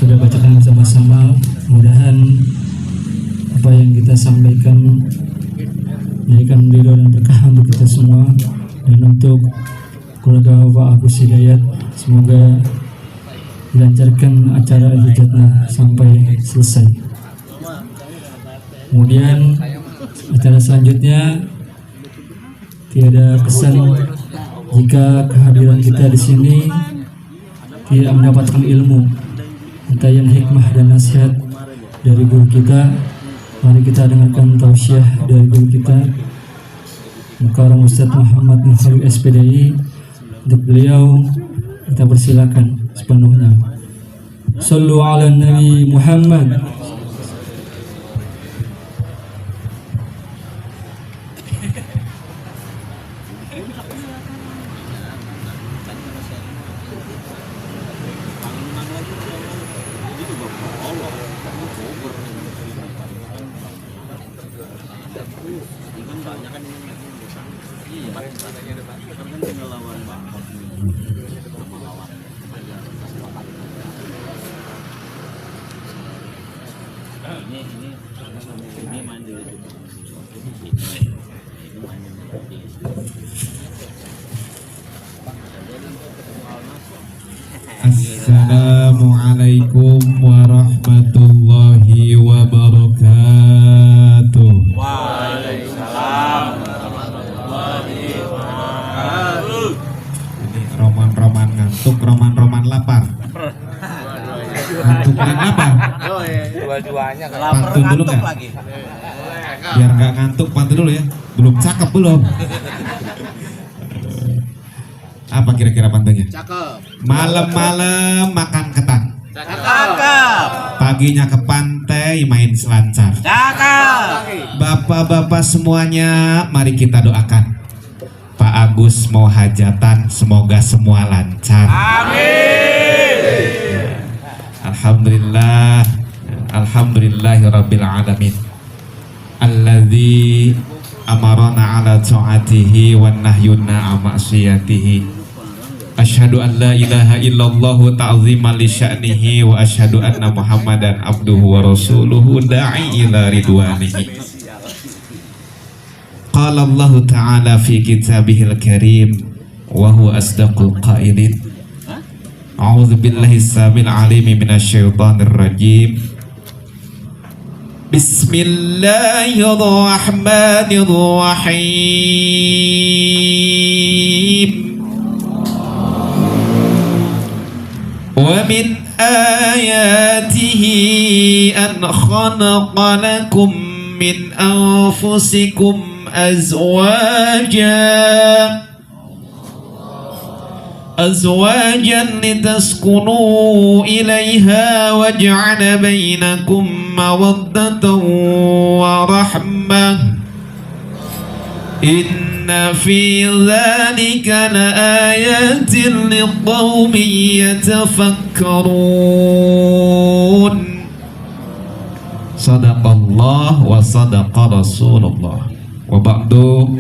sudah bacakan sama-sama. Mudah-mudahan apa yang kita sampaikan menjadikan ridho dan berkah untuk kita semua dan untuk keluarga Pak Agus Hidayat. Semoga dilancarkan acara hajatnya sampai selesai. Kemudian acara selanjutnya tiada pesan jika kehadiran kita di sini tidak mendapatkan ilmu, untayan hikmah dan nasihat dari guru kita. Mari kita dengarkan tausiah dari guru kita Mukarram Ustaz Muhammad Muhammad SPDI. Untuk beliau kita persilakan sepenuhnya. Sallu ala Nabi Muhammad. Assalamualaikum warahmatullahi wabarakatuh. Waalaikumsalam warahmatullahi wabarakatuh. Ini roman-roman ngantuk, roman-roman lapar. Ngantuk dan lapar. Dua-duanya kan. Pantun dulu nggak? Lagi. Biar nggak ngantuk, pantun dulu ya. Belum cakep belum. Apa kira-kira pantunnya? Cakep. Malam-malam makan ketan, Cakep. paginya ke pantai main selancar. Cakep. Bapak-bapak semuanya, mari kita doakan Pak Agus mau hajatan, semoga semua lancar. Amin. Alhamdulillah, alhamdulillahirabbil alamin. Alladzi amarana ala ta'atihi wan nahyuna 'an ma'siyatihi. Asyhadu an la ilaha illallah ta'ziman li sya'nihi wa asyhadu anna Muhammadan abduhu wa rasuluhu da'i ila ridwanihi. Qala Allah ta'ala fi kitabihil karim wa huwa asdaqul qailin. A'udzu billahi samil alimi minasyaitonir rajim. Bismillahirrahmanirrahim. ومن آياته أن خلق لكم من أنفسكم أزواجا لتسكنوا إليها وجعل بينكم مودة ورحمة Inna fi dzalika laayatin liqaumin yatafakkarun. Sadaqallah wa sadaqa Rasulullah. Wa ba'du,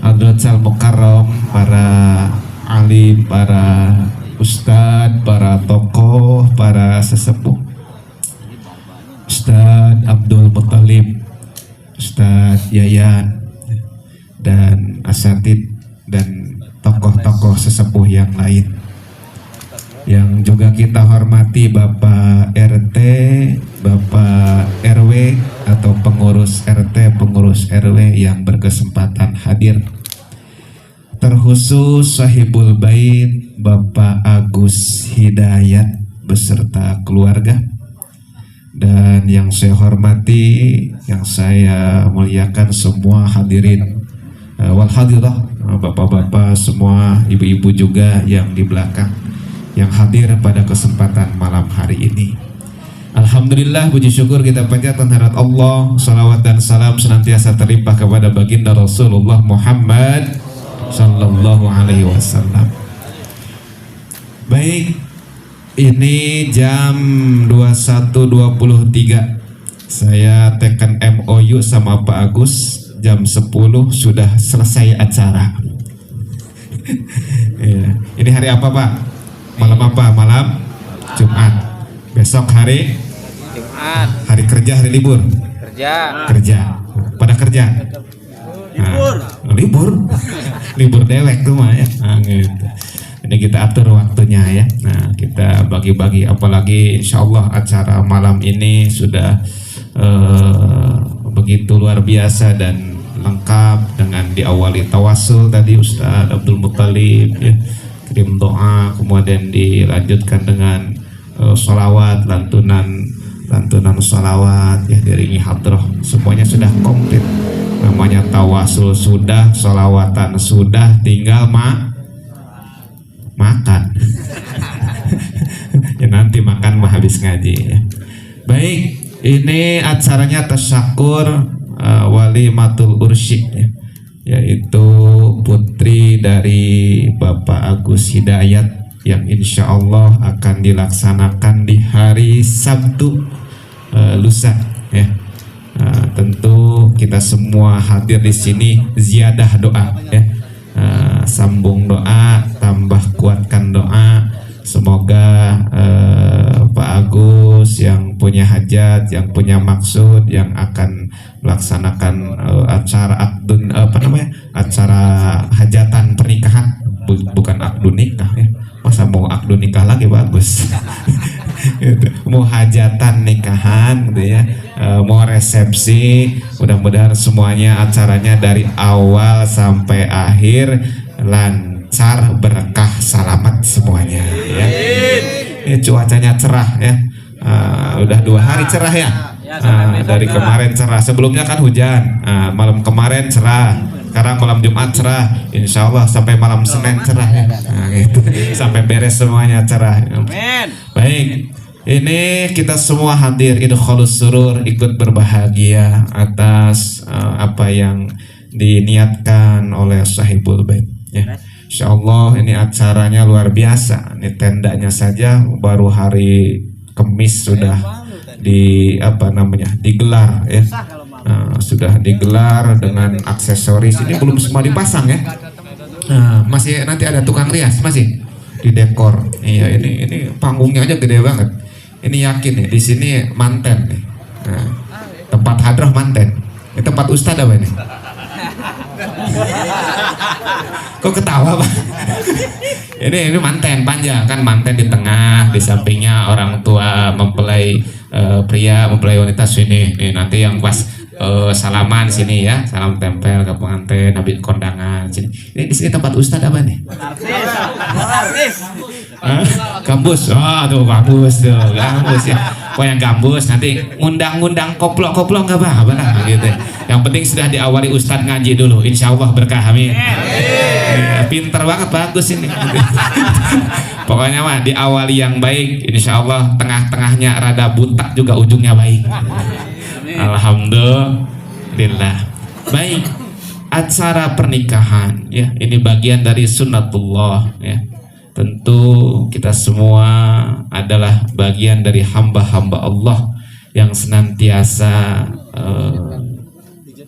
hadratul mukarram, para alim, para ustadz, para tokoh, para sesepuh, Ustadz Abdul Muttalib, Ustadz Yayan, dan asatid dan tokoh-tokoh sesepuh yang lain yang juga kita hormati, Bapak RT, Bapak RW atau pengurus RT, pengurus RW yang berkesempatan hadir, terkhusus Sahibul Bait Bapak Agus Hidayat beserta keluarga, dan yang saya hormati, yang saya muliakan semua hadirin wal hadirah, bapak-bapak semua, ibu-ibu juga yang di belakang yang hadir pada kesempatan malam hari ini. Alhamdulillah, puji syukur kita panjatkan hadirat Allah, salawat dan salam senantiasa terlimpah kepada baginda Rasulullah Muhammad sallallahu alaihi wasallam. Baik, ini jam 21.23. Saya tekan MOU sama Pak Agus, jam 10 sudah selesai acara. Ya. Ini hari apa, Pak? Malam apa? Malam Jumat. Besok hari Jumat kerja, hari libur. kerja. Pada kerja. Libur. Libur dewek tuh mah ya. Nah, gitu. Ini kita atur waktunya ya. Nah, kita bagi-bagi, apalagi insyaallah acara malam ini sudah begitu luar biasa dan lengkap dengan diawali tawasul tadi Ustaz Abdul Muttalib ya. Kirim doa, kemudian dilanjutkan dengan sholawat, lantunan sholawat ya, diringi hadroh, semuanya sudah komplit. Namanya tawasul sudah, sholawatan sudah, tinggal makan. Ya nanti makan mah habis ngaji ya. Baik, ini acaranya tasyakur walimatul ursyid ya, yaitu putri dari Bapak Agus Hidayat yang insya Allah akan dilaksanakan di hari Sabtu lusa ya. Tentu kita semua hadir di sini ziyadah doa ya, sambung doa, tambah kuatkan doa. Semoga Pak Agus yang punya hajat, yang punya maksud, yang akan melaksanakan acara acara hajatan pernikahan, bukan akdu nikah ya. Masa mau akdu nikah lagi bagus. Gitu. Mau hajatan nikahan gitu ya, mau resepsi, mudah-mudahan semuanya acaranya dari awal sampai akhir lancar, berkah, selamat semuanya ya. Ini cuacanya cerah ya, udah 2 hari cerah ya. Dari kemarin cerah, sebelumnya kan hujan, malam kemarin cerah. Sekarang malam Jumat cerah, insya Allah sampai malam Senin cerah ya. Nah, gitu. Sampai beres semuanya cerah. Amin. Baik, ini kita semua hadir idkhalus surur, ikut berbahagia atas apa yang diniatkan oleh Sahibul Bait ya. Insya Allah ini acaranya luar biasa. Ini tendanya saja baru hari Kamis sudah digelar ya. Sudah digelar dengan aksesoris. Ini belum semua dipasang ya. Masih nanti ada tukang rias masih di dekor. Iya, ini panggungnya aja gede banget. Ini yakin nih di sini manten nih. Tempat hadroh manten. Ini tempat ustadz apa ini? Kok ketawa Pak? Ini manten panjang kan, manten di tengah, di sampingnya orang tua mempelai pria, mempelai wanita sini. Nih nanti yang pas salaman sini ya, salam tempel ke pengantin, habis kondangan sini. Ini di sini tempat ustadz apa nih? Artis. Gambus. Oh tuh gambus ya. Yang gambus nanti ngundang koplok nggak apa-apa lah gitu. Yang penting sudah diawali ustadz ngaji dulu, insya Allah berkah, amin. Pinter banget, bagus ini. Pokoknya mah diawali yang baik, insya Allah tengah-tengahnya rada butak juga ujungnya baik. Alhamdulillah. Baik, acara pernikahan ya, ini bagian dari sunnatullah ya. Tentu kita semua adalah bagian dari hamba-hamba Allah yang senantiasa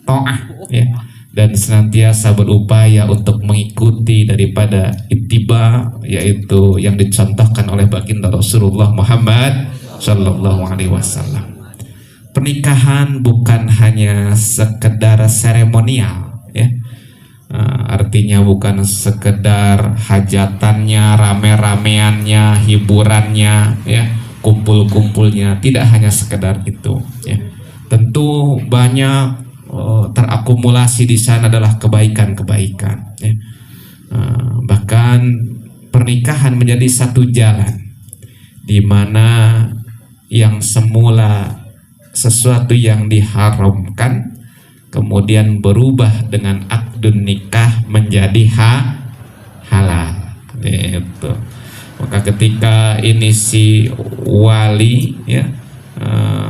ta'ah ya, dan senantiasa berupaya untuk mengikuti daripada ittiba, yaitu yang dicontohkan oleh baginda Rasulullah Muhammad sallallahu alaihi wasallam. Pernikahan bukan hanya sekedar seremonial ya. Artinya bukan sekedar hajatannya, rame-rameannya, hiburannya ya, kumpul-kumpulnya, tidak hanya sekedar itu ya. Tentu banyak terakumulasi di sana adalah kebaikan-kebaikan ya. Bahkan pernikahan menjadi satu jalan di mana yang semula sesuatu yang diharamkan kemudian berubah dengan akdun nikah menjadi halal gitu. Maka ketika ini si wali ya,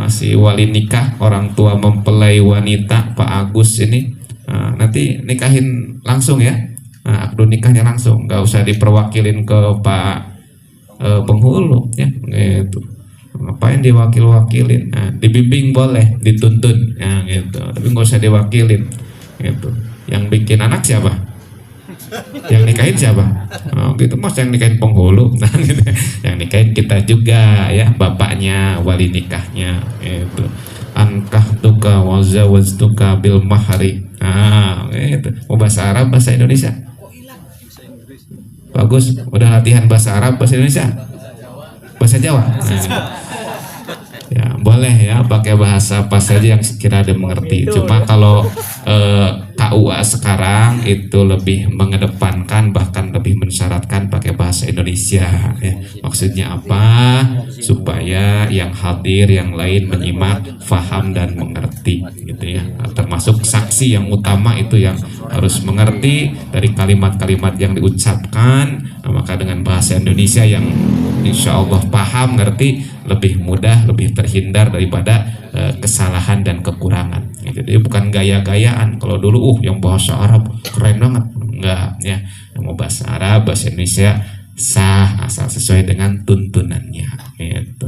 si wali nikah, orang tua mempelai wanita Pak Agus ini nanti nikahin langsung ya, akdun nikahnya langsung, nggak usah diperwakilin ke Pak penghulu ya gitu. Ngapain diwakil-wakilin? Dibimbing boleh, dituntun ya gitu, tapi nggak usah diwakilin gitu. Yang bikin anak siapa? Yang nikahin siapa? Gitu, mas yang nikahin penghulu, nah, gitu. Yang nikahin kita juga ya, bapaknya wali nikahnya itu ankah tuka wazawaz tuka bil mahri. Itu mau bahasa Arab bahasa Indonesia bagus, udah latihan bahasa Arab bahasa Indonesia bahasa Jawa. Ya boleh ya pakai bahasa apa saja yang sekira dia mengerti. Cuma kalau KUA sekarang itu lebih mengedepankan bahkan lebih mensyaratkan pakai bahasa Indonesia ya. Maksudnya apa? Supaya yang hadir yang lain menyimak, faham dan mengerti gitu ya. Termasuk saksi yang utama itu yang harus mengerti dari kalimat-kalimat yang diucapkan. Maka dengan bahasa Indonesia yang insya Allah paham, ngerti, lebih mudah, lebih terhindar daripada kesalahan dan kekurangan. Jadi bukan gaya-gayaan. Kalau dulu yang bahasa Arab keren banget, enggak ya. Yang mau bahasa Arab, bahasa Indonesia sah asal sesuai dengan tuntunannya. Gitu.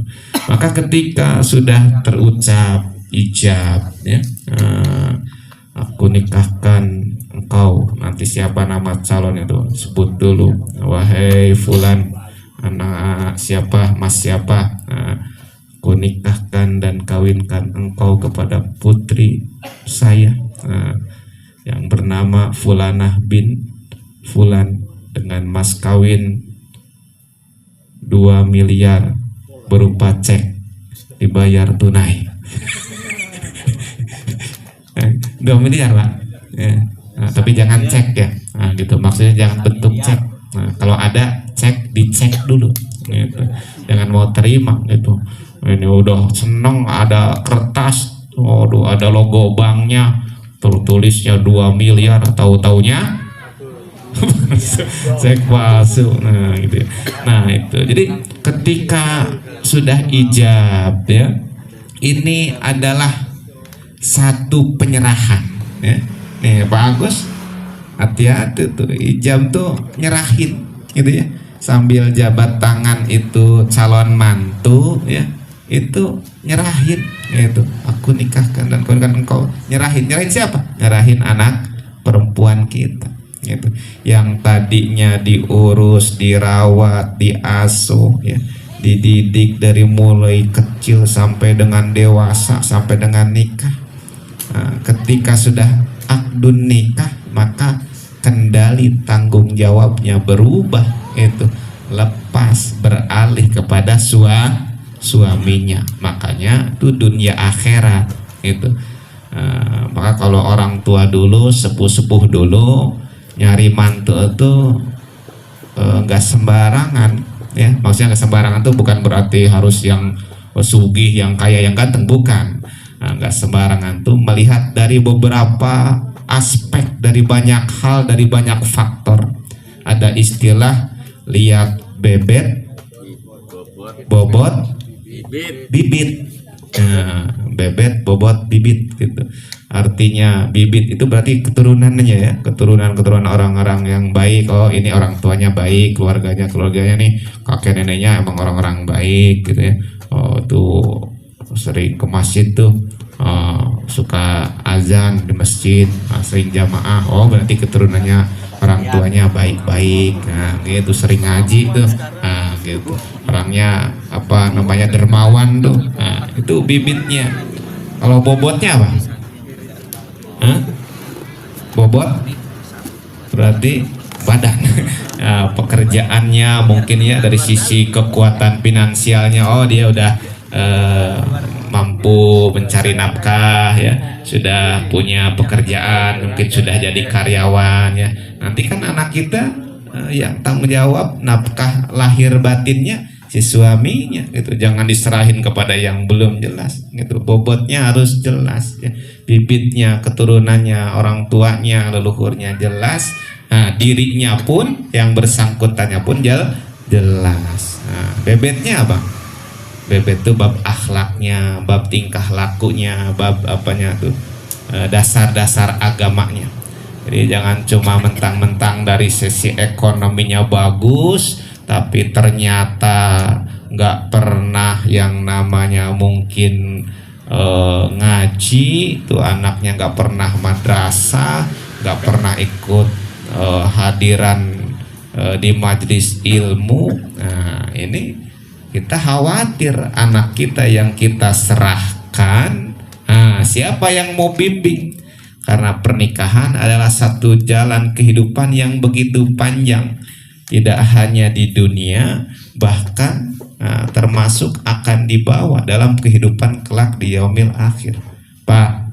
Maka ketika sudah terucap ijab, ya, aku nikahkan engkau, nanti siapa nama calon itu sebut dulu, wahai fulan, anak siapa, mas siapa, aku nikahkan dan kawinkan engkau kepada putri saya yang bernama Fulanah bin Fulan dengan mas kawin 2 miliar berupa cek dibayar tunai. 2 miliar Pak ya. Tapi jangan cek ya, gitu maksudnya jangan bentuk cek. Kalau ada cek dicek dulu gitu. Jangan mau terima gitu. Ini udah seneng ada kertas, ada logo banknya, tertulisnya 2 miliar, tahu-taunya cek palsu. Nah gitu. Nah itu. Jadi ketika sudah ijab ya, ini adalah satu penyerahan ya. Nih Pak Agus, hati-hati tuh, ijab tuh nyerahin gitu ya. Sambil jabat tangan itu calon mantu ya, itu nyerahin gitu. Aku nikahkan dan kawinkan engkau. Nyerahin siapa? Nyerahin anak perempuan kita gitu. Yang tadinya diurus, dirawat, diasuh ya, dididik dari mulai kecil sampai dengan dewasa, sampai dengan nikah. Nah, ketika sudah akdun nikah, maka kendali tanggung jawabnya berubah, itu lepas, beralih kepada suaminya. Makanya itu dunia akhirat itu. Maka kalau orang tua dulu, sepuh-sepuh dulu nyari mantu itu nggak sembarangan ya. Maksudnya nggak sembarangan tuh bukan berarti harus yang sugih, yang kaya, yang ganteng, bukan. Nggak sembarangan tuh melihat dari beberapa aspek, dari banyak hal, dari banyak faktor. Ada istilah lihat bebet, bobot, bibit. Bebet, bobot, bibit gitu. Artinya bibit itu berarti keturunannya ya, keturunan orang-orang yang baik. Oh ini orang tuanya baik, keluarganya nih kakek neneknya emang orang-orang baik gitu ya. Oh tuh sering ke masjid tuh, suka azan di masjid, sering jamaah. Oh berarti keturunannya orang tuanya baik-baik. Nah gitu, sering ngaji tuh. Nah gitu, orangnya apa namanya, dermawan tuh. Nah itu bibitnya. Kalau bobotnya apa? Bobot berarti badan. Nah, pekerjaannya mungkin ya, dari sisi kekuatan finansialnya, oh dia udah mampu mencari nafkah ya, sudah punya pekerjaan, mungkin sudah jadi karyawan ya. Nanti kan anak kita yang tanggung jawab nafkah lahir batinnya si suaminya gitu. Jangan diserahin kepada yang belum jelas gitu. Bobotnya harus jelas ya. Bibitnya, keturunannya, orang tuanya, leluhurnya jelas. Nah, dirinya pun, yang bersangkutannya pun jelas. Nah, bebetnya apa? Bebet itu bab akhlaknya, bab tingkah lakunya, bab apanya tuh, dasar-dasar agamanya. Jadi jangan cuma mentang-mentang dari sisi ekonominya bagus, tapi ternyata nggak pernah yang namanya mungkin ngaji, tuh anaknya nggak pernah madrasah, nggak pernah ikut hadiran di majelis ilmu. Nah ini kita khawatir anak kita yang kita serahkan, siapa yang mau bimbing? Karena pernikahan adalah satu jalan kehidupan yang begitu panjang, tidak hanya di dunia, bahkan termasuk akan dibawa dalam kehidupan kelak di yaumil akhir. Pak,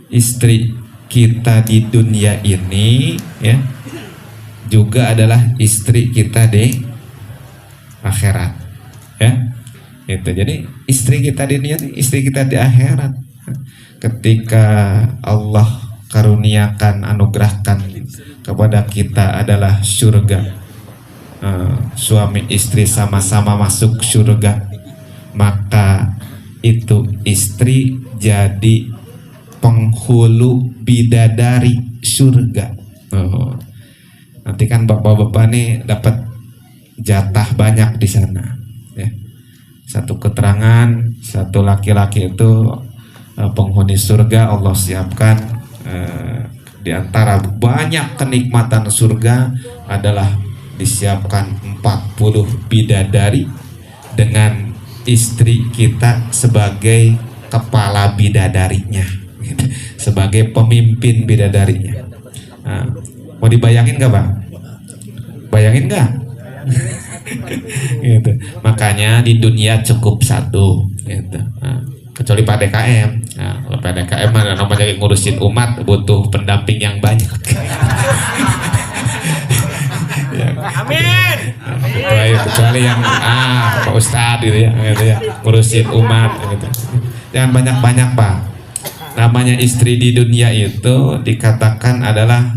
istri kita di dunia ini ya juga adalah istri kita di akhirat, ya. Itu jadi istri kita di dunia, istri kita di akhirat. Ketika Allah karuniakan, anugerahkan kepada kita adalah surga, suami istri sama-sama masuk surga, maka itu istri jadi penghulu bidadari surga. Nanti kan bapak-bapak nih dapat jatah banyak di sana, ya. Satu keterangan, satu laki-laki itu penghuni surga Allah siapkan. Di antara banyak kenikmatan surga adalah disiapkan 40 bidadari dengan istri kita sebagai kepala bidadarinya, sebagai pemimpin bidadarinya. Mau dibayangin gak Bang? Bayangin gak? Gitu. Makanya di dunia cukup satu, gitu. Kecuali PDKM. Kalau PDKM namanya ngurusin umat butuh pendamping yang banyak. Ya. Amin. Kecuali yang Pak Ustadz gitu ya, ngurusin umat gitu. Jangan banyak-banyak Pak. Namanya istri di dunia itu dikatakan adalah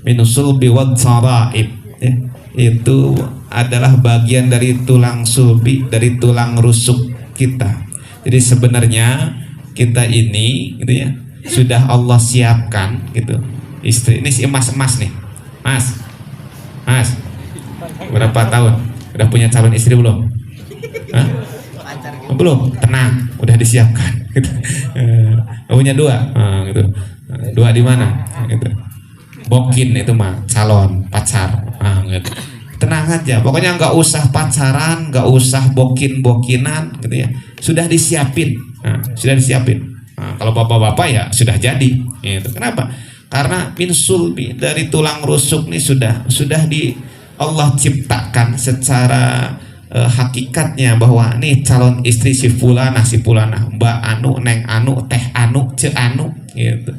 minusul biwad saraib, ya. Itu adalah bagian dari tulang sulbi, dari tulang rusuk kita. Jadi sebenarnya kita ini gitu ya, sudah Allah siapkan gitu. Istri ini si emas-emas nih. Mas. Berapa tahun? Udah punya calon istri belum? Hah? Belum, tenang, udah disiapkan gitu. Punya dua, gitu. Dua di mana? Gitu. Bokin itu mah calon pacar, gitu. Tenang aja, pokoknya nggak usah pacaran, nggak usah bokinan gitu ya, sudah disiapin. Sudah disiapin. Kalau bapak-bapak ya sudah jadi gitu. Kenapa? Karena min sulbi, dari tulang rusuk nih sudah di Allah ciptakan secara hakikatnya bahwa nih calon istri si fulanah, Mbak Anu, Neng Anu, Teh Anu, Ce Anu gitu.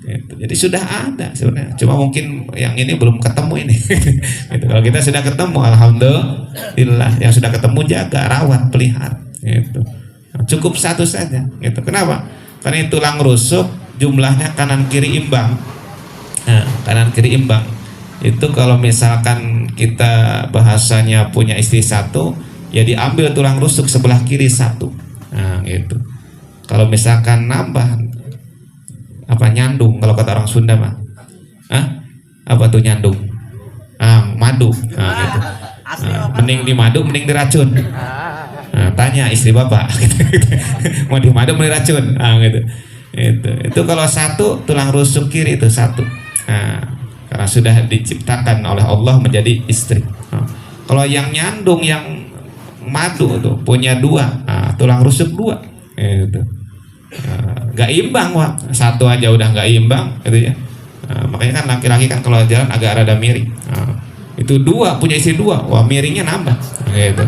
Jadi sudah ada sebenarnya, cuma mungkin yang ini belum ketemu ini. Gitu. Kalau kita sudah ketemu, alhamdulillah. Yang sudah ketemu jaga, rawat, pelihara. Gitu. Cukup satu saja. Gitu. Kenapa? Karena tulang rusuk jumlahnya kanan kiri imbang. Kanan kiri imbang. Itu kalau misalkan kita bahasanya punya istri satu, ya diambil tulang rusuk sebelah kiri satu. Gitu. Kalau misalkan nambah, apa nyandung kalau kata orang Sunda mah? Apa tuh nyandung? Madu. Gitu. Mending di madu, mending diracun. Tanya istri bapak. Mau di madu, mau diracun. Gitu. Itu kalau satu tulang rusuk kiri itu satu. Karena sudah diciptakan oleh Allah menjadi istri. Kalau yang nyandung, yang madu tuh punya dua, tulang rusuk dua. Gitu. Gak imbang Wak, satu aja udah gak imbang gitu ya. Makanya kan laki-laki kan kalau jalan agak rada miring. Itu dua, punya istri dua, wah miringnya nambah gitu.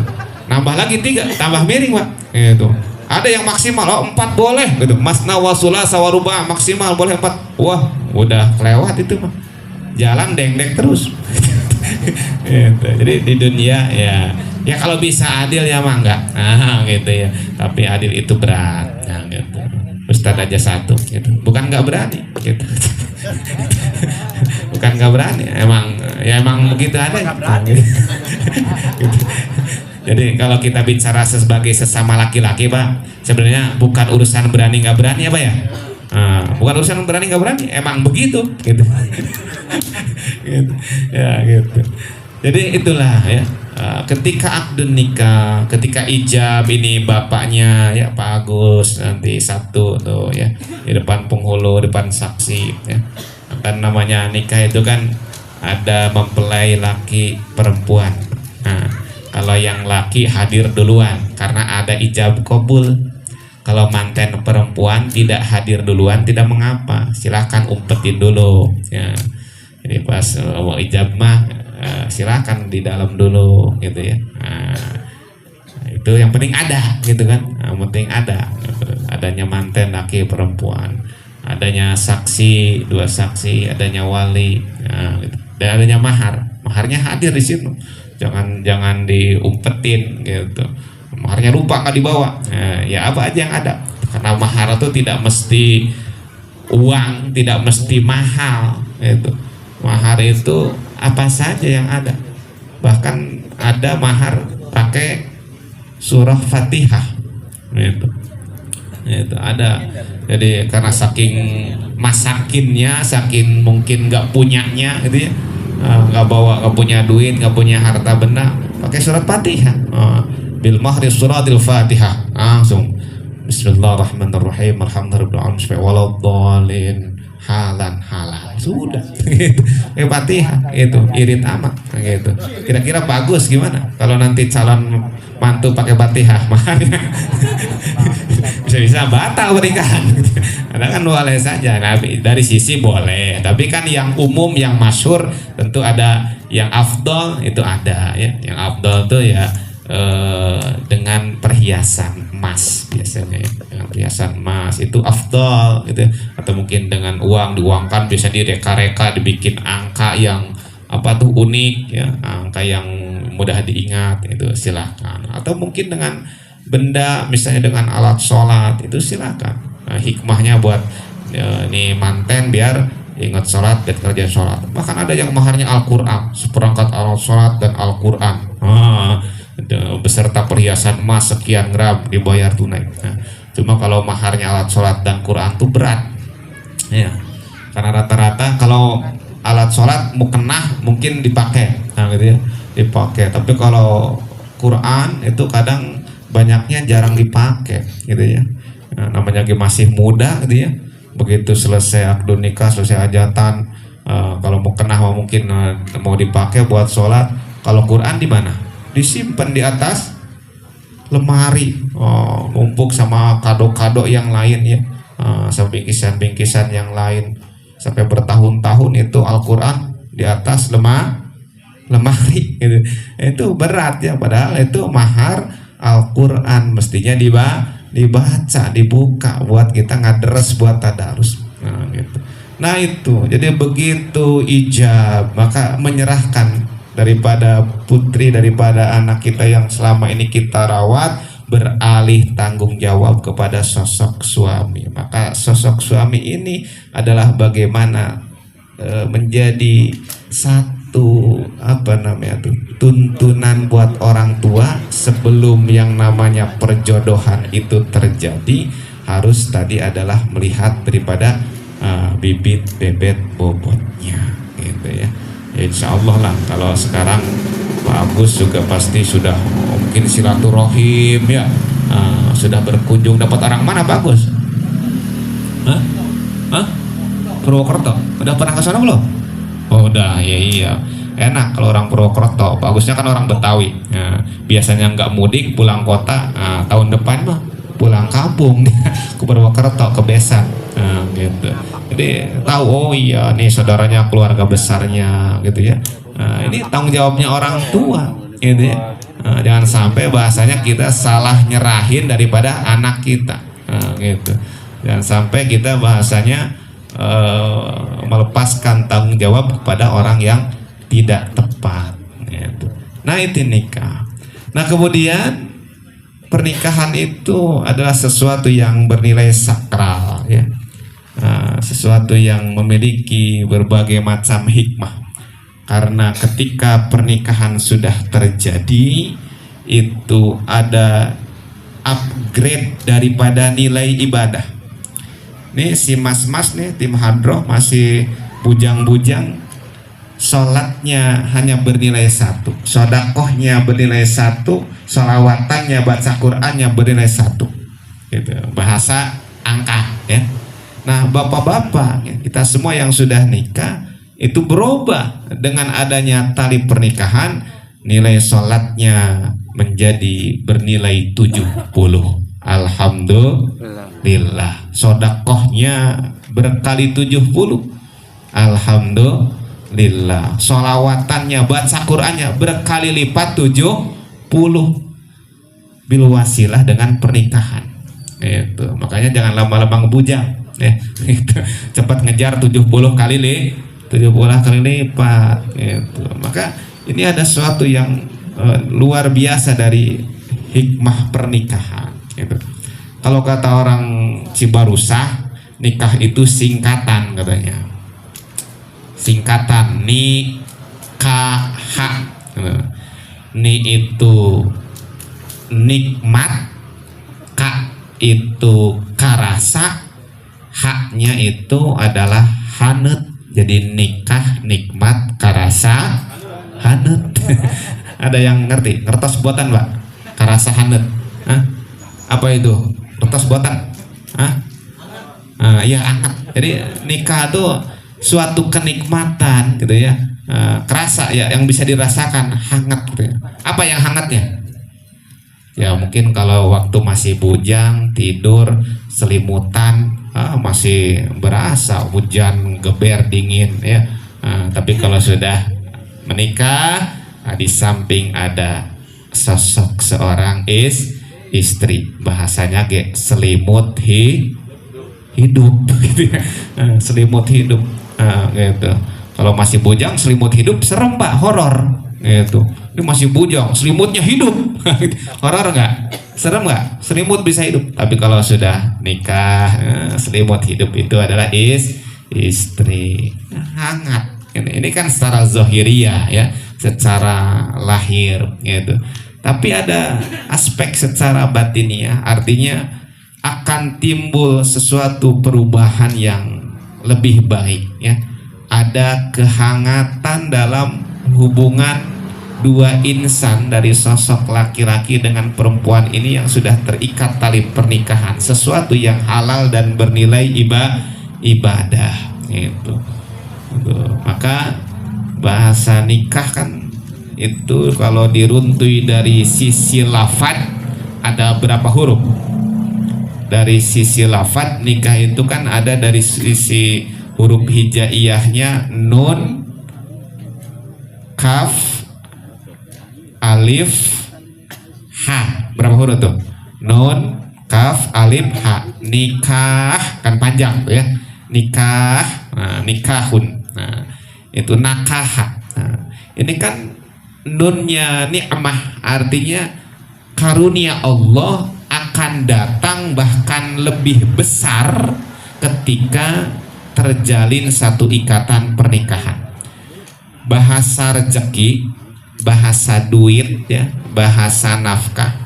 Nambah lagi tiga, tambah miring Wak gitu. Ada yang maksimal 4 boleh gitu. Masna wa sulasa wa ruba' maksimal boleh 4. Wah udah kelewat itu mah, jalan deng-deng terus. Gitu. Jadi di dunia ya kalau bisa adil ya mah enggak, gitu ya. Tapi adil itu berat, gitu. Ustadz aja satu, gitu. Bukan nggak berani, gitu. Bukan nggak berani, emang begitu ada. Gitu. Jadi kalau kita bicara sebagai sesama laki-laki, Pak, sebenarnya bukan urusan berani nggak berani ya, Pak ya. Bukan urusan berani nggak berani, emang begitu, gitu. Gitu. Ya, gitu. Jadi itulah ya. Ketika akdun nikah, ketika ijab ini bapaknya ya Pak Agus nanti satu tuh ya di depan penghulu, depan saksi ya. Kan namanya nikah itu kan ada mempelai laki perempuan. Nah, kalau yang laki hadir duluan karena ada ijab kabul. Kalau manten perempuan tidak hadir duluan tidak mengapa, silahkan umpetin dulu ya. Jadi pas ijab mah silahkan di dalam dulu gitu ya. Itu yang penting ada gitu kan, yang penting ada adanya manten laki perempuan, adanya saksi, 2 saksi, adanya wali, gitu. Dan adanya maharnya hadir di situ, jangan diumpetin gitu. Maharnya lupa nggak dibawa, ya apa aja yang ada, karena mahar itu tidak mesti uang, tidak mesti mahal gitu. Mahar itu apa saja yang ada, bahkan ada mahar pakai surah Fatihah gitu. Itu ada. Jadi karena saking masakinnya, saking mungkin nggak punyanya gitu ya, nggak punya duit, nggak punya harta benda, pakai surat Fatihah. Bil mahri suratil Fatihah langsung Bismillahirrahmanirrahim alhamdulillahirabbil alamin halan halal sudah gitu. Fatihah itu irit amat gitu. Kira-kira bagus gimana kalau nanti calon mantu pakai Fatihah makanya bisa-bisa batal pernikahan. Ada kan boleh saja, nah, dari sisi boleh, tapi kan yang umum yang masyhur tentu ada yang afdol itu ada ya. Yang afdol tuh ya dengan perhiasan emas biasanya ya. Dengan perhiasan emas itu afdal gitu ya. Atau mungkin dengan uang diuangkan, bisa direka-reka, dibikin angka yang apa tuh unik ya, angka yang mudah diingat, itu silakan. Atau mungkin dengan benda, misalnya dengan alat sholat, itu silakan. Nah, hikmahnya buat ini manten biar ingat sholat dan kerja sholat. Bahkan ada yang maharnya Al-Quran, seperangkat alat sholat dan Al-Quran, beserta perhiasan emas sekian gram dibayar tunai. Nah, cuma kalau maharnya alat sholat dan Quran itu berat ya, karena rata-rata kalau alat sholat mukenah mungkin dipakai, nah gitu ya, dipakai. Tapi kalau Quran itu kadang banyaknya jarang dipakai gitu ya. Nah, namanya masih muda gitu ya, begitu selesai akad nikah, selesai hajatan, kalau mukenah mungkin mau dipakai buat sholat. Kalau Quran di mana? Disimpan di atas lemari, numpuk sama kado-kado yang lain ya, sama bingkisan-bingkisan yang lain, sampai bertahun-tahun itu Al-Quran di atas lemari gitu. Itu berat ya, padahal itu mahar Al-Quran, mestinya dibaca, dibuka buat kita ngadres buat tadarus. Nah, gitu. Nah itu, jadi begitu ijab maka menyerahkan daripada putri, daripada anak kita yang selama ini kita rawat, beralih tanggung jawab kepada sosok suami. Maka sosok suami ini adalah bagaimana menjadi satu tuntunan buat orang tua sebelum yang namanya perjodohan itu terjadi. Harus tadi adalah melihat daripada bibit bebet bobotnya gitu ya. Insya Allah lah, kalau sekarang Pak Agus juga pasti sudah mungkin silaturahim ya, sudah berkunjung. Dapat orang mana Pak Agus? Purwokerto. Udah pernah ke sana belum? Oh udah, ya iya. Enak kalau orang Purwokerto. Pak Agusnya kan orang Betawi. Biasanya nggak mudik pulang kota, tahun depan mah pulang kampung ke Purwokerto, ke Besan. Gitu. Jadi tahu, oh iya nih saudaranya, keluarga besarnya gitu ya. Ini tanggung jawabnya orang tua gitu ya. Jangan sampai bahasanya kita salah nyerahin daripada anak kita gitu. Jangan sampai kita bahasanya melepaskan tanggung jawab kepada orang yang tidak tepat gitu. Nah itu nikah. Nah kemudian pernikahan itu adalah sesuatu yang bernilai sakral ya. Sesuatu yang memiliki berbagai macam hikmah, karena ketika pernikahan sudah terjadi itu ada upgrade daripada nilai ibadah. Nih si mas-mas nih tim hadroh masih bujang-bujang, sholatnya hanya bernilai 1, sodakohnya bernilai 1, sholawatannya, baca Qurannya bernilai 1 gitu, bahasa angka ya. Nah bapak-bapak ya, kita semua yang sudah nikah itu berubah dengan adanya tali pernikahan. Nilai sholatnya menjadi bernilai 70. Alhamdulillah. Sodakohnya berkali 70. Alhamdulillah. Sholawatannya, baca Qur'annya berkali lipat 70. Bil wasilah dengan pernikahan. Itu. Makanya jangan lama-lama ngebujang. Gitu. Cepat ngejar 70 kali lipat. Gitu. Maka ini ada sesuatu yang luar biasa dari hikmah pernikahan. Gitu. Kalau kata orang Cibarusah, nikah itu singkatan katanya. Singkatan nikah. Ni itu nikmat, ka itu karasa, haknya itu adalah hanet. Jadi nikah nikmat karasa hanet. Ada yang ngerti? Ngertos buatan, Pak? Karasa hanet. Hah? Apa itu? Ngertos buatan? Hah? Ya angkat. Jadi nikah itu suatu kenikmatan gitu ya. Kerasa ya, yang bisa dirasakan, hangat gitu ya. Apa yang hangatnya? Ya mungkin kalau waktu masih bujang, tidur, selimutan, masih berasa hujan geber dingin ya. Tapi kalau sudah menikah, di samping ada sosok seorang istri, bahasanya selimut hidup gitu ya. Selimut hidup gitu. Kalau masih bujang selimut hidup serem, Pak, horor gitu. Ini masih bujang selimutnya hidup. Horor nggak? Serem nggak? Selimut bisa hidup. Tapi kalau sudah nikah, selimut hidup itu adalah istri. Hangat. Ini kan secara zahiriyah ya, secara lahir gitu. Tapi ada aspek secara batiniah, artinya akan timbul sesuatu perubahan yang lebih baik ya. Ada kehangatan dalam hubungan dua insan, dari sosok laki-laki dengan perempuan ini yang sudah terikat tali pernikahan, sesuatu yang halal dan bernilai ibadah itu. Maka bahasa nikah kan itu kalau diruntui dari sisi lafaz ada berapa huruf? Dari sisi lafaz nikah itu kan ada dari sisi huruf hijaiyahnya nun, kaf, alif, ha. Berapa huruf tuh? Nun, kaf, alif, ha. Nikah kan panjang tuh ya. Nikah, nikahun. Nah, itu nakaha. Nah, ini kan nunnya ni'mah, artinya karunia Allah akan datang bahkan lebih besar ketika terjalin satu ikatan pernikahan. Bahasa rezeki, bahasa duit ya, bahasa nafkah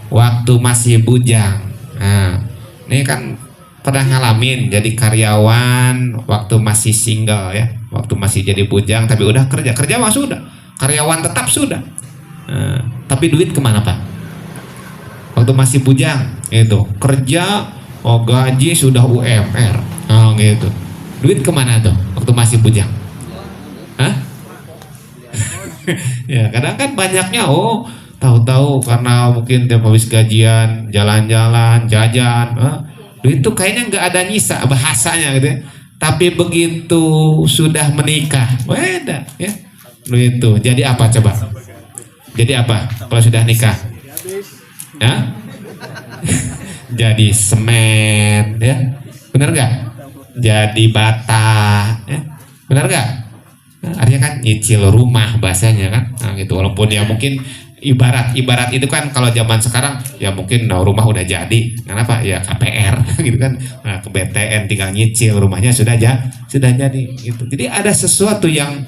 waktu masih bujang. Nah, ini kan pernah ngalamin jadi karyawan waktu masih single ya, waktu masih jadi bujang tapi udah kerja mah sudah, karyawan tetap sudah. Tapi duit kemana, Pak? Waktu masih bujang itu kerja, gaji sudah UMR, gitu. Duit kemana tuh waktu masih bujang? Hah? Ya kadang kan banyaknya tahu-tahu karena mungkin tiap habis gajian jalan-jalan, jajan, duit tuh kayaknya nggak ada nyisa bahasanya gitu ya. Tapi begitu sudah menikah, beda ya. Duit itu jadi apa coba? Jadi apa kalau sudah nikah? Ya? Jadi semen ya, bener nggak? Jadi bata ya? Bener nggak? Artinya kan nyicil rumah bahasanya kan, gitu. Walaupun ya mungkin ibarat itu kan kalau zaman sekarang ya mungkin rumah udah jadi, kenapa ya KPR gitu kan, ke BTN tinggal nyicil, rumahnya sudah jadi gitu. Jadi ada sesuatu yang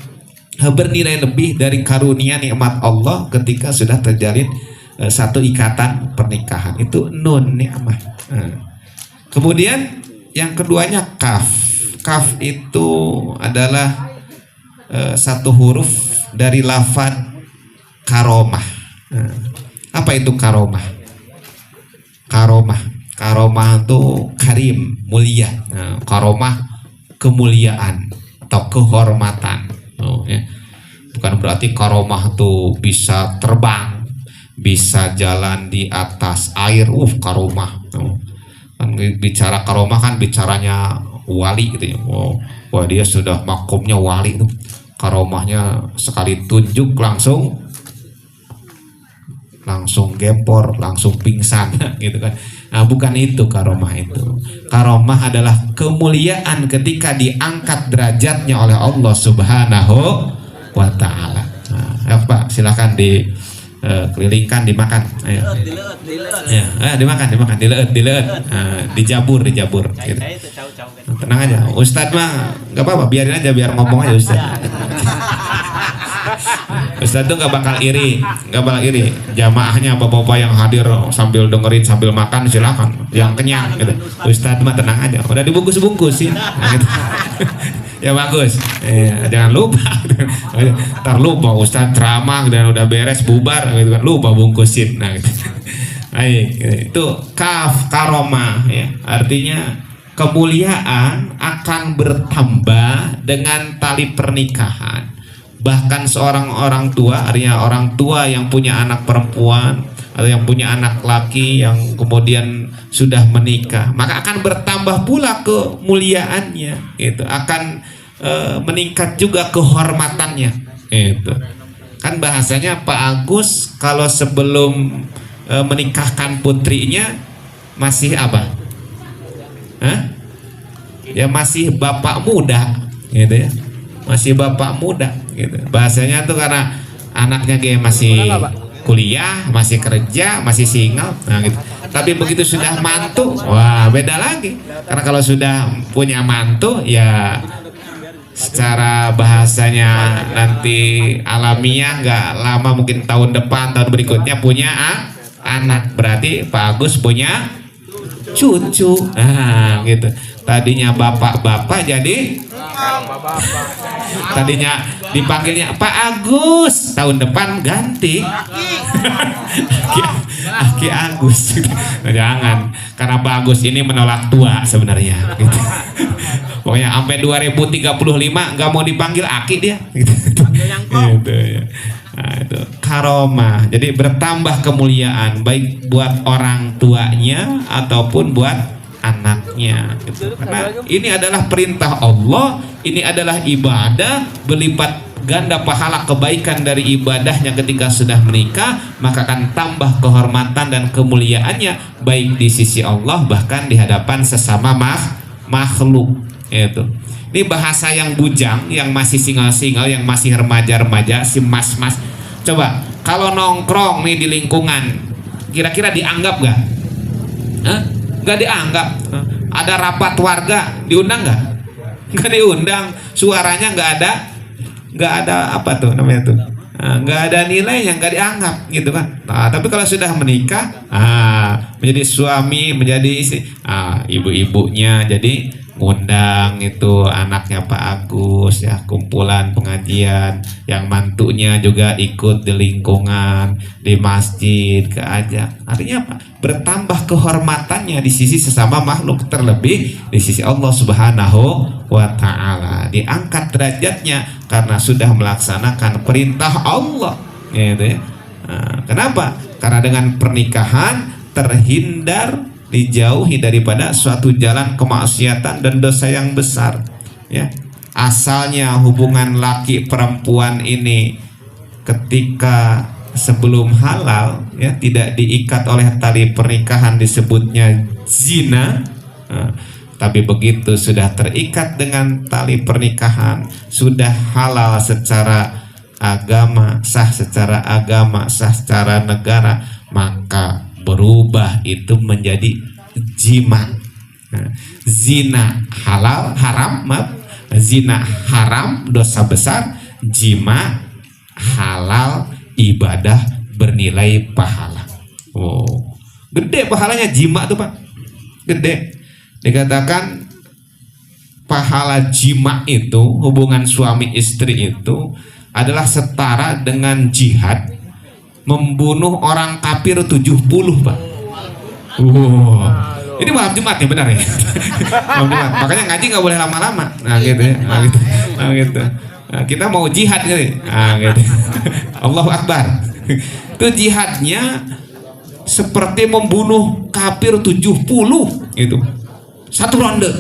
bernilai lebih dari karunia nikmat Allah ketika sudah terjalin satu ikatan pernikahan, itu nun nikmat. Kemudian yang keduanya kaf. Kaf itu adalah satu huruf dari lafaz karomah. Apa itu karomah? Karomah itu karim, mulia. Karomah kemuliaan. atau kehormatan. Ya. Bukan berarti karomah tuh bisa terbang, bisa jalan di atas air. Karomah. Kan bicara karomah kan bicaranya wali gitu ya. Wah dia sudah makomnya wali tuh. Karomahnya sekali tunjuk langsung gempor, langsung pingsan gitu kan. Nah, bukan itu karomah itu. Karomah adalah kemuliaan ketika diangkat derajatnya oleh Allah Subhanahu wa taala. Nah, ya Pak, silakan kelilingkan, dimakan. Ayo. Ya, dimakan, dileut. Dijabur gitu. Tenang aja, Ustadz mah nggak apa-apa, biarin aja, biar ngomong aja Ustadz. Ustadz tuh nggak bakal iri. Jamaahnya bapak-bapak yang hadir sambil dengerin sambil makan silakan, yang kenyang gitu. Ustadz mah tenang aja, udah dibungkus-bungkusin. Gitu. Ya bagus, jangan lupa. Ntar lupa Ustadz ceramah dan udah beres bubar gitu kan, lupa bungkusin. Nah, gitu. Baik, itu karomah ya, artinya kemuliaan akan bertambah dengan tali pernikahan. Bahkan seorang orang tua, artinya orang tua yang punya anak perempuan atau yang punya anak laki yang kemudian sudah menikah, maka akan bertambah pula kemuliaannya, itu akan meningkat juga kehormatannya. Itu kan bahasanya Pak Agus kalau sebelum menikahkan putrinya masih apa? Ya masih bapak muda, gitu ya. Masih bapak muda, gitu. Bahasanya tuh karena anaknya kayak masih kuliah, masih kerja, masih single, nah gitu. Tapi begitu sudah mantu, wah beda lagi. Karena kalau sudah punya mantu, ya secara bahasanya nanti alamiah nggak lama, mungkin tahun depan, tahun berikutnya punya anak. Berarti Pak Agus punya cucu, nah gitu. Tadinya bapak-bapak jadi tadinya dipanggilnya Pak Agus, tahun depan ganti Aki Agus. Nah, jangan, karena Pak Agus ini menolak tua sebenarnya gitu. Pokoknya sampai 2035 nggak mau dipanggil Aki dia gitu. Gitu ya. Nah, itu karomah. Jadi bertambah kemuliaan baik buat orang tuanya ataupun buat anaknya gitu. Karena ini adalah perintah Allah, ini adalah ibadah, berlipat ganda pahala kebaikan dari ibadahnya ketika sudah menikah, maka akan tambah kehormatan dan kemuliaannya baik di sisi Allah bahkan di hadapan sesama makhluk. Itu. Ini bahasa yang bujang, yang masih single-single, yang masih remaja-remaja, si mas-mas. Coba kalau nongkrong nih di lingkungan, kira-kira dianggap gak? Gak dianggap. Ada rapat warga, diundang gak? Gak diundang. Suaranya gak ada apa tuh namanya tuh, gak ada nilai yang gak dianggap gitu kan. Nah, tapi kalau sudah menikah, menjadi suami, menjadi istri, ibu-ibunya jadi ngundang itu anaknya Pak Agus ya, kumpulan pengajian, yang mantunya juga ikut di lingkungan, di masjid, keajak. Artinya apa? Bertambah kehormatannya di sisi sesama makhluk, terlebih di sisi Allah Subhanahu wa taala. Diangkat derajatnya karena sudah melaksanakan perintah Allah, gitu ya. Nah, kenapa? Karena dengan pernikahan terhindar, dijauhi daripada suatu jalan kemaksiatan dan dosa yang besar ya. Asalnya hubungan laki perempuan ini ketika sebelum halal ya tidak diikat oleh tali pernikahan, disebutnya zina. Tapi begitu sudah terikat dengan tali pernikahan, sudah halal secara agama, sah secara agama, sah secara negara, maka berubah itu menjadi jima. Zina halal, haram, zina haram, dosa besar. Jima halal, ibadah bernilai pahala. Gede pahalanya jima tuh Pak, gede. Dikatakan pahala jima itu, hubungan suami istri itu adalah setara dengan jihad membunuh orang kafir 70 Pak. Ini malam Jumat ya, benar ya. Malam Jumat. Makanya ngaji nggak boleh lama-lama. Nah gitu ya. Nah, gitu. Nah, gitu. Nah, kita mau jihad gitu. Nah, gitu. Allahu Akbar. Itu jihadnya seperti membunuh kafir 70 gitu. Satu ronde.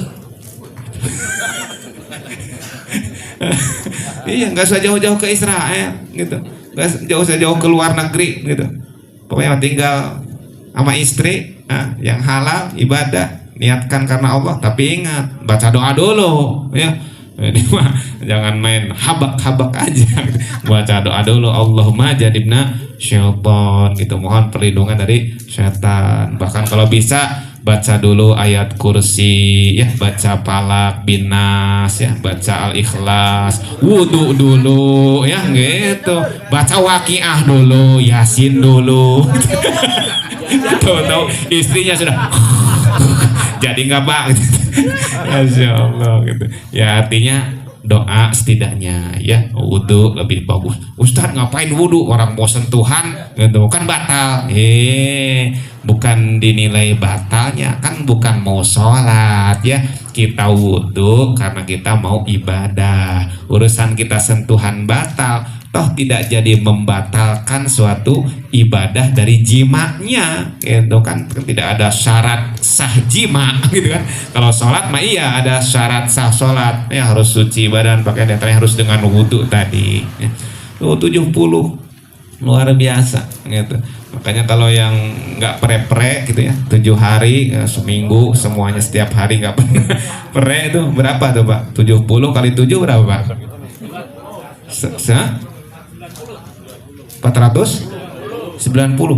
Iya, nggak usah jauh-jauh ke Israel gitu. Nggak jauh-jauh ke luar negeri gitu. Pokoknya tinggal sama istri yang halal, ibadah, niatkan karena Allah, tapi ingat baca doa dulu ya. Ini mah jangan main habak-habak aja. Baca doa dulu, Allahumma jadibna syaitan gitu, mohon perlindungan dari syaitan. Bahkan kalau bisa baca dulu ayat kursi ya, baca palak binas ya, baca al-ikhlas, wudu dulu ya gitu, baca waqiah dulu, yasin dulu. Tahu-tahu istrinya sudah jadi nggak pak gitu. Masya Allah gitu. Ya artinya doa setidaknya ya, wudhu lebih bagus. Ustadz ngapain wudhu, orang mau sentuhan gitu kan batal. Bukan dinilai batalnya, kan bukan mau sholat ya, kita wudhu karena kita mau ibadah. Urusan kita sentuhan batal, toh tidak jadi membatalkan suatu ibadah dari jimaknya gitu kan. Tidak ada syarat sah jima gitu kan. Kalau sholat mah iya ada syarat sah sholat ya, harus suci badan, pakai diantaranya harus dengan wudhu tadi ya. 70 luar biasa gitu. Makanya kalau yang nggak pre-pre gitu ya, 7 hari seminggu semuanya setiap hari nggak pernah pre itu berapa tuh Pak? 70 kali 7 berapa Pak? 490,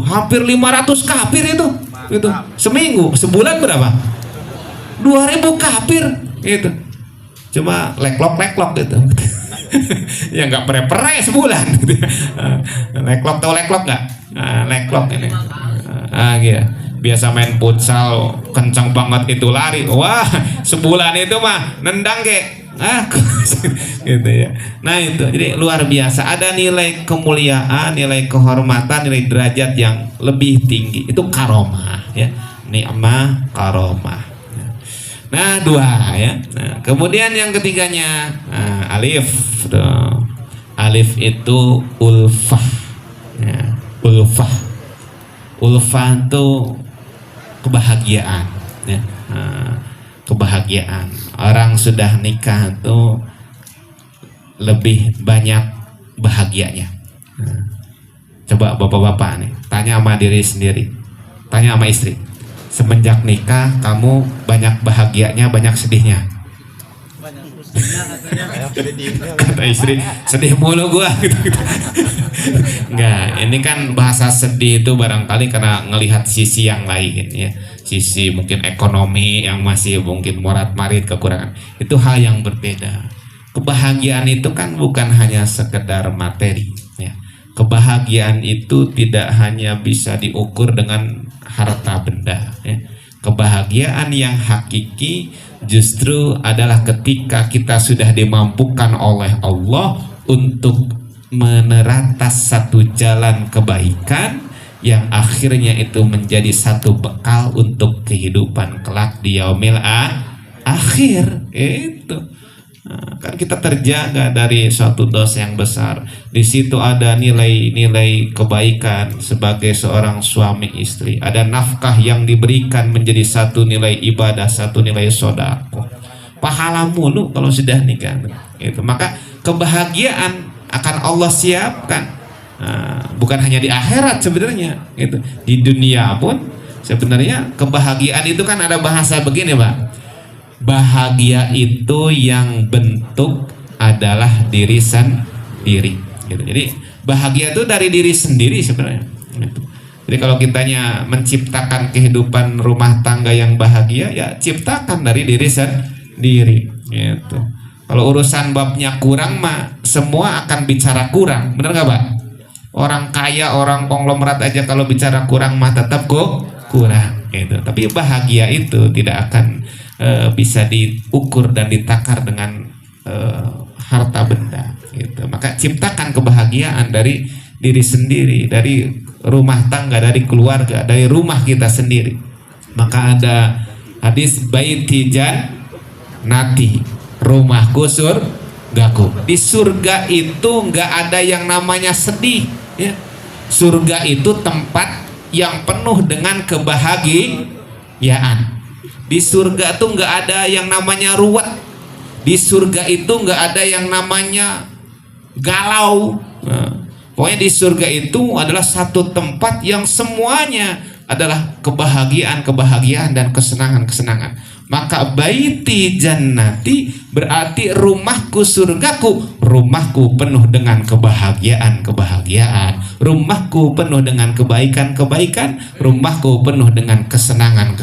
hampir 500 kafir itu gitu. Seminggu, sebulan berapa? 2000 kafir gitu. Cuma leklok gitu. Ya nggak pre-pre sebulan gitu. Leklok, tahu leklok nggak? Leklok ini gitu. Biasa main futsal kencang banget itu lari, wah sebulan itu mah nendang gitu ya. Nah itu jadi luar biasa, ada nilai kemuliaan, nilai kehormatan, nilai derajat yang lebih tinggi, itu karomah ya, ni'mah karomah. Nah 2 ya. Nah, kemudian yang ketiganya alif. Alif itu ulfah ya. Ulfah itu kebahagiaan ya. Kebahagiaan, orang sudah nikah itu lebih banyak bahagianya. Coba bapak-bapak nih tanya sama diri sendiri, tanya sama istri, semenjak nikah kamu banyak bahagianya banyak sedihnya? Kata istri, sedih mulu gua gitu. Enggak, ini kan bahasa sedih itu barangkali karena ngelihat sisi yang lain ya, sisi mungkin ekonomi yang masih mungkin morat-marit kekurangan, itu hal yang berbeda. Kebahagiaan itu kan bukan hanya sekedar materi ya. Kebahagiaan itu tidak hanya bisa diukur dengan harta benda ya. Kebahagiaan yang hakiki justru adalah ketika kita sudah dimampukan oleh Allah untuk menerantas satu jalan kebaikan yang akhirnya itu menjadi satu bekal untuk kehidupan kelak di yaumil akhir itu. Nah, kan kita terjaga dari suatu dosa yang besar. Di situ ada nilai-nilai kebaikan sebagai seorang suami istri. Ada nafkah yang diberikan menjadi satu nilai ibadah, satu nilai sedekah. Pahala mulu kalau sudah nikah. Itu. Maka kebahagiaan akan Allah siapkan. Bukan hanya di akhirat sebenarnya. Itu. Di dunia pun sebenarnya kebahagiaan itu kan ada bahasa begini, Pak. Bahagia itu yang bentuk adalah diri sendiri gitu. Jadi bahagia itu dari diri sendiri sebenarnya gitu. Jadi kalau kitanya menciptakan kehidupan rumah tangga yang bahagia, ya ciptakan dari diri sendiri gitu. Kalau urusan babnya kurang mah semua akan bicara kurang, bener gak Pak? Orang kaya, orang konglomerat aja kalau bicara kurang mah tetap kurang gitu. Tapi bahagia itu tidak akan bisa diukur dan ditakar dengan harta benda gitu. Maka ciptakan kebahagiaan dari diri sendiri, dari rumah tangga, dari keluarga, dari rumah kita sendiri. Maka ada hadis baiti jannati, rumahku gaku. Di surga itu nggak ada yang namanya sedih, ya. Surga itu tempat yang penuh dengan kebahagiaan. Di surga itu nggak ada yang namanya ruwet. Di surga itu nggak ada yang namanya galau. Nah, pokoknya di surga itu adalah satu tempat yang semuanya adalah kebahagiaan dan kesenangan. Maka baiti jannati berarti rumahku surgaku, rumahku penuh dengan kebahagiaan, rumahku penuh dengan kebaikan, rumahku penuh dengan kesenangan.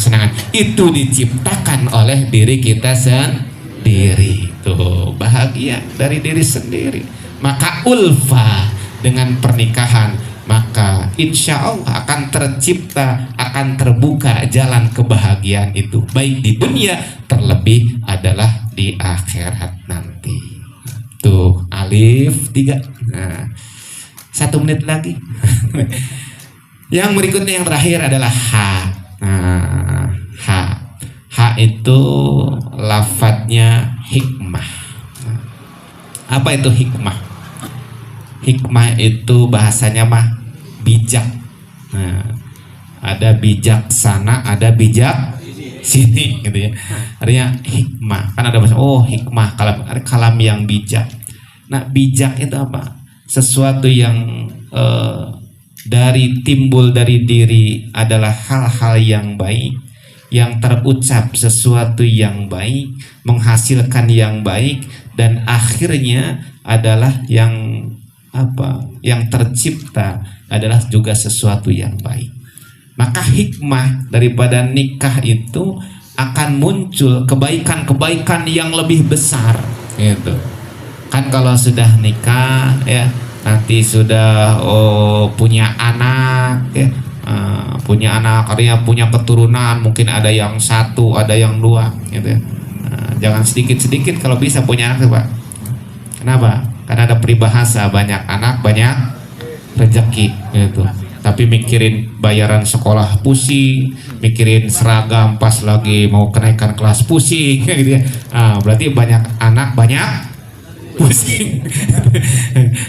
Itu diciptakan oleh diri kita sendiri. Tuh, bahagia dari diri sendiri. Maka ulfa dengan pernikahan, maka insya Allah akan tercipta, akan terbuka jalan kebahagiaan itu, baik di dunia terlebih adalah di akhirat nanti. Tuh, alif 3. Nah, 1 menit lagi. Yang berikutnya yang terakhir adalah ha. Nah, ha itu lafadznya hikmah. Apa itu hikmah? Hikmah itu bahasanya mah bijak. Nah, ada bijaksana, ada bijak sini, gitu ya. Artinya hikmah. Kan ada bahasa, oh hikmah, kalam yang bijak. Nah, bijak itu apa? Sesuatu yang timbul dari diri adalah hal-hal yang baik, yang terucap sesuatu yang baik, menghasilkan yang baik, dan akhirnya adalah yang tercipta adalah juga sesuatu yang baik. Maka hikmah daripada nikah itu akan muncul kebaikan yang lebih besar, gitu. Kan kalau sudah nikah, ya, nanti sudah punya anak, ya, punya anak, artinya punya keturunan, mungkin ada yang 1, ada yang 2, gitu ya. Jangan sedikit-sedikit kalau bisa punya anak, Pak. Kenapa? Karena ada peribahasa, banyak anak banyak rezeki, gitu. Tapi mikirin bayaran sekolah pusing, mikirin seragam pas lagi mau kenaikan kelas pusing, gitu ya. Berarti banyak anak banyak pusing.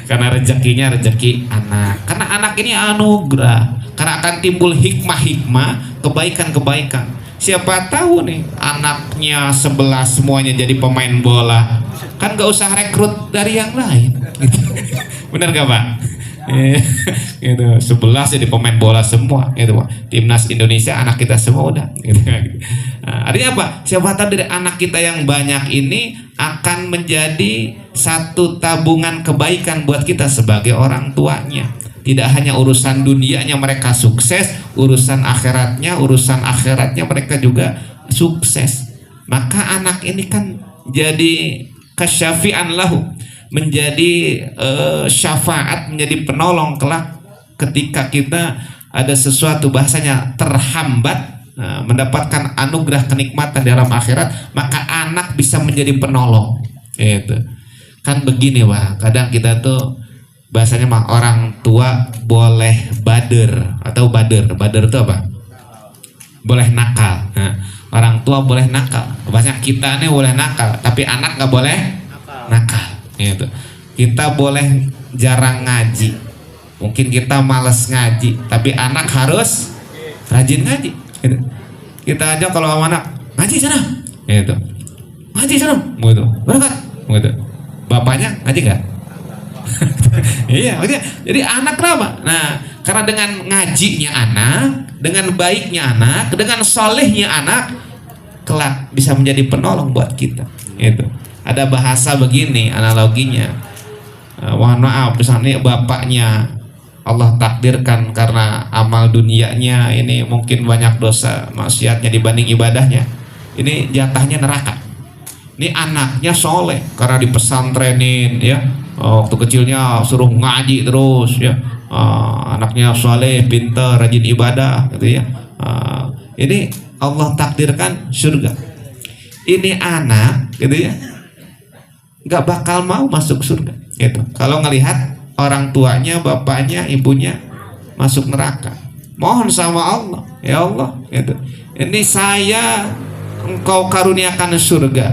Karena rezekinya rezeki anak. Karena anak ini anugerah. Karena akan timbul hikmah, kebaikan. Siapa tahu nih anaknya 11 semuanya jadi pemain bola, kan gak usah rekrut dari yang lain, gitu. Bener gak Pak? Gitu, 11 jadi pemain bola semua, gitu Pak. Timnas Indonesia anak kita semua udah, gitu. Nah, artinya apa? Siapa tahu dari anak kita yang banyak ini akan menjadi satu tabungan kebaikan buat kita sebagai orang tuanya. Tidak hanya urusan dunianya mereka sukses, urusan akhiratnya mereka juga sukses. Maka anak ini kan jadi kasyafi'an lahu, menjadi syafaat, menjadi penolong kelak ketika kita ada sesuatu bahasanya terhambat, mendapatkan anugerah kenikmatan dalam akhirat, maka anak bisa menjadi penolong. Itu kan begini Wah, kadang kita tuh bahasanya mah orang tua boleh bader atau bader itu apa? Boleh nakal. Nah, orang tua boleh nakal. Bahasanya kita nih boleh nakal, tapi anak nggak boleh nakal. Gitu. Kita boleh jarang ngaji. Mungkin kita malas ngaji, tapi anak harus rajin ngaji. Gitu. Kita aja kalau sama anak ngaji sana, gitu. Ngaji sana, gitu. Berangkat, gitu. Bapaknya ngaji nggak? Iya, jadi anak kenapa? Nah, karena dengan ngajinya anak, dengan baiknya anak, dengan solehnya anak, kelak bisa menjadi penolong buat kita. Itu ada bahasa begini analoginya. Mohon maaf, misalnya bapaknya Allah takdirkan karena amal dunianya ini mungkin banyak dosa maksiatnya dibanding ibadahnya. Ini jatahnya neraka. Ini anaknya soleh karena dipesantrenin, ya. Waktu kecilnya suruh ngaji terus, ya. Anaknya soleh, pintar, rajin ibadah, gitu ya. Ini Allah takdirkan surga. Ini anak, gitu ya, nggak bakal mau masuk surga, gitu. Kalau ngelihat orang tuanya, bapaknya, ibunya masuk neraka, mohon sama Allah, ya Allah, gitu. Ini saya engkau karuniakan surga,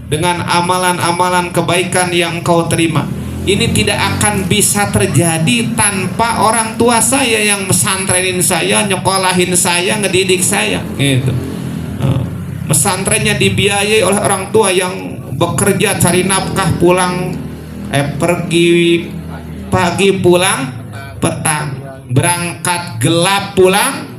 dengan amalan-amalan kebaikan yang engkau terima. Ini tidak akan bisa terjadi tanpa orang tua saya yang mesantrenin saya, nyekolahin saya, ngedidik saya gitu. Mesantrennya dibiayai oleh orang tua yang bekerja cari nafkah, pulang pergi pagi pulang petang, berangkat gelap pulang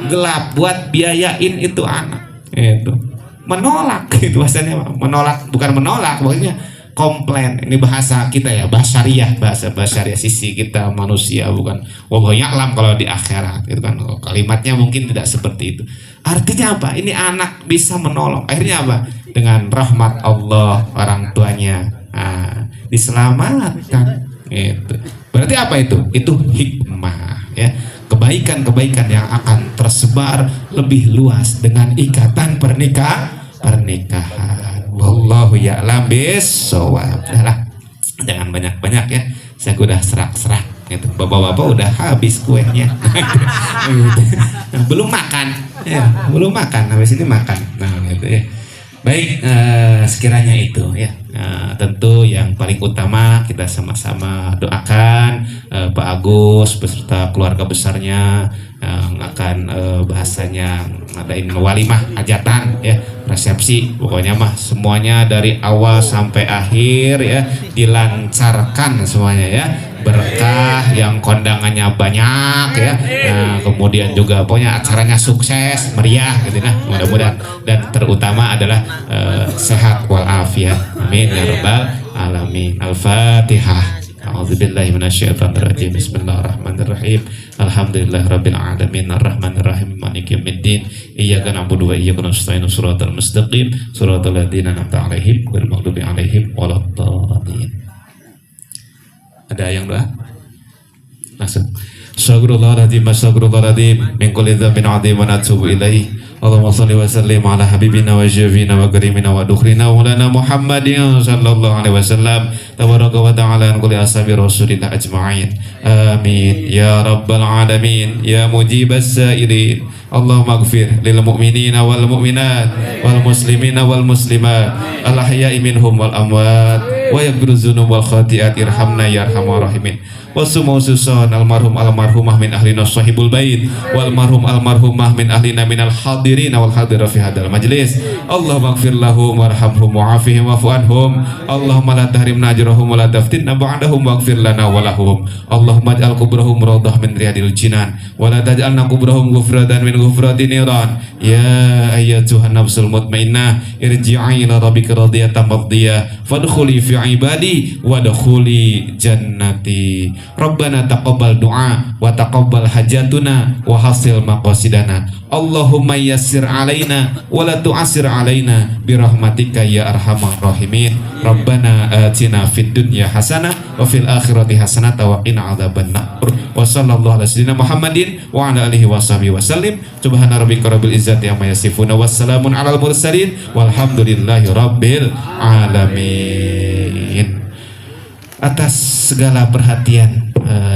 gelap buat biayain itu anak. Itu menolak gitu bahasanya, menolak bukan menolak, pokoknya komplain. Ini bahasa kita ya, basyariah, bahasa basyariah, sisi kita manusia, bukan wallahu ya'lam kalau di akhirat itu kan. Kalimatnya mungkin tidak seperti itu. Artinya apa? Ini anak bisa menolong. Akhirnya apa? Dengan rahmat Allah orang tuanya diselamatkan. Gitu. Berarti apa itu? Itu hikmah ya. Kebaikan-kebaikan yang akan tersebar lebih luas dengan ikatan pernikahan. Wallahu ya'lam bis-shawab. Udahlah, jangan banyak-banyak ya. Saya udah serak-serak gitu. Bapak-bapak udah habis kuenya. Belum makan. Ya, belum makan. Habis ini makan. Nah, gitu ya. Baik, sekiranya itu ya. Tentu yang paling utama kita sama-sama doakan Pak Agus beserta keluarga besarnya yang akan bahasanya ngadain walimah hajatan ya, resepsi, pokoknya mah semuanya dari awal sampai akhir ya dilancarkan semuanya ya, berkah, yang kondangannya banyak ya. Nah, kemudian juga pokoknya acaranya sukses, meriah gitu nah, mudah-mudahan, dan terutama adalah sehat walafiat. Amin ya rabbal alamin. Al-Fatihah. A'udzubillahi minasyaitonirrajim. Bismillahirrahmanirrahim. Alhamdulillahirabbil alamin arrahmanir rahim maliki yaumiddin. Iyyaka na'budu wa iyyaka nasta'in. Shiratal mustaqim. Shiratal ladzina an'amta 'alaihim ghairil maghdubi 'alaihim waladdallin. Ada yang doa? Langsung. Astaghfirullahaladzim min kulli dzambin 'adzim wa natubu ilaihi. Allahumma shalli wa sallim ala habibina wa syafina wa karimina wa dukhrina wa lana Muhammadin sallallahu alaihi wasallam. Tabaraka wa ta'ala an kulli ashabi rasulillah ajma'in. Amin ya rabbal alamin ya mujibas sa'ilin. Allahumma ighfir lil mu'minina wal mu'minat wal muslimina wal muslimat al ahya'i minhum wal amwat wa yaghfir dzunub wal khati'at irhamna ya arhamar rahimin. Wasumususan almarhum almarhumah min ahlina sahibul bait wal marhum almarhumah min ahlina minal hadirin wal hadira fi hadal majlis. Allahumma ighfir lahum warhamhum wa'afihim wa'fu anhum. Allahumma la tahrimna ajrahum wa la taftinna ba'dahum waghfir lana wa lahum. Allahumma ij'al qubrahum rawdah min riyadil jinan wa la taj'alna qubrahum ghufratan min ghufrati niran. Ya ayyatuhan nafsul mutmainnah irji'i ila rabbika radiyatan mardiyah fadkhuli fi ibadi wadkhuli jannati. Rabbana taqabbal du'a wa taqabbal hajatuna wa hasil maqasidana. Allahumma yassir alaina wa la tu'assir alaina birahmatika ya arhamar rahimin. Rabbana atina fid dunya hasanah wa fil akhirati hasanah wa qina adzabannar. Wa sallallahu ala sayyidina Muhammadin wa ala alihi washabihi wasallim. Subhana rabbika rabbil izzati amma yasifun wa wassalamun alal mursalin walhamdulillahi rabbil alamin. Atas segala perhatian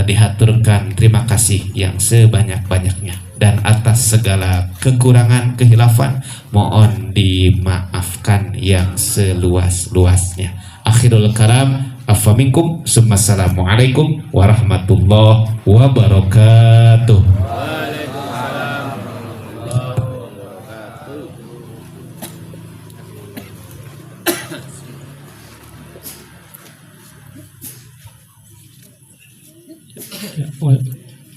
dihaturkan terima kasih yang sebanyak-banyaknya, dan atas segala kekurangan kehilafan mohon dimaafkan yang seluas-luasnya. Akhirul kalam, afa minkum, assalamualaikum warahmatullahi wabarakatuh.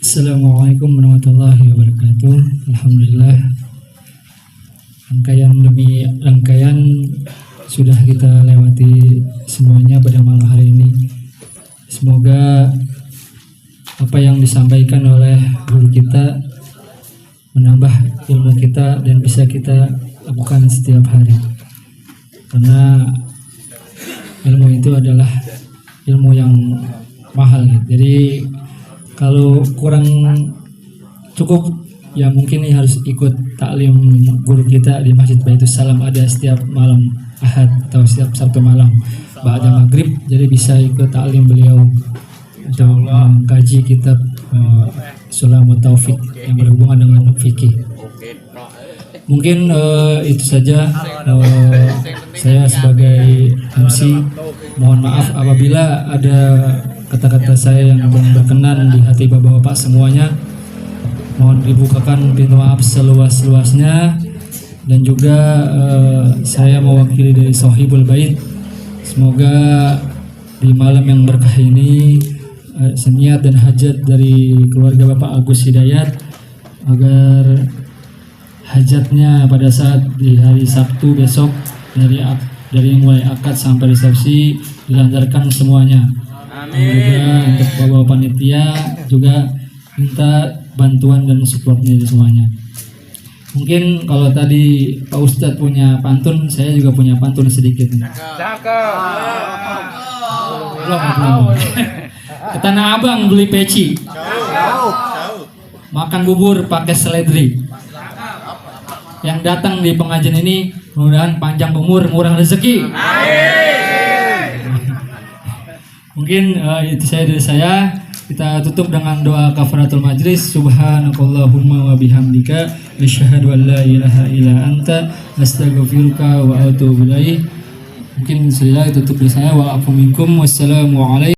Assalamualaikum warahmatullahi wabarakatuh. Alhamdulillah, rangkaian demi rangkaian sudah kita lewati semuanya pada malam hari ini. Semoga apa yang disampaikan oleh guru kita menambah ilmu kita dan bisa kita lakukan setiap hari, karena ilmu itu adalah ilmu yang mahal. Jadi kalau kurang cukup ya mungkin ini harus ikut taklim guru kita di Masjid Baitus Salam, ada setiap malam Ahad atau setiap Sabtu malam ba'da maghrib, jadi bisa ikut taklim beliau untuk mengkaji kitab Sulamut Taufik yang berhubungan dengan fikih. Mungkin itu saja. Saya sebagai MC mohon maaf apabila ada kata-kata saya yang kurang berkenan di hati bapak-bapak semuanya. Mohon dibukakan pintu maaf seluas-luasnya. Dan juga saya mewakili dari Sohibul Bait. Semoga di malam yang berkah ini seniat dan hajat dari keluarga Bapak Agus Hidayat agar hajatnya pada saat di hari Sabtu besok dari mulai akad sampai resepsi dilancarkan semuanya. Dan juga untuk bapak panitia juga minta bantuan dan supportnya semuanya. Mungkin kalau tadi Pak Ustadz punya pantun, saya juga punya pantun sedikit. Belum. Ke Tanah Abang beli peci, makan bubur pakai seledri. Yang datang di pengajian ini mudah-mudahan panjang umur, murah rezeki. Mungkin itu saya dari saya. Kita tutup dengan doa kafaratul majlis. Subhanakallahumma wa bihamdika asyhadu an la ilaha illa anta astaghfiruka wa atubu ilaik. Mungkin sudah tutup dari saya. Wa afu minkum. Wassalamualaikum.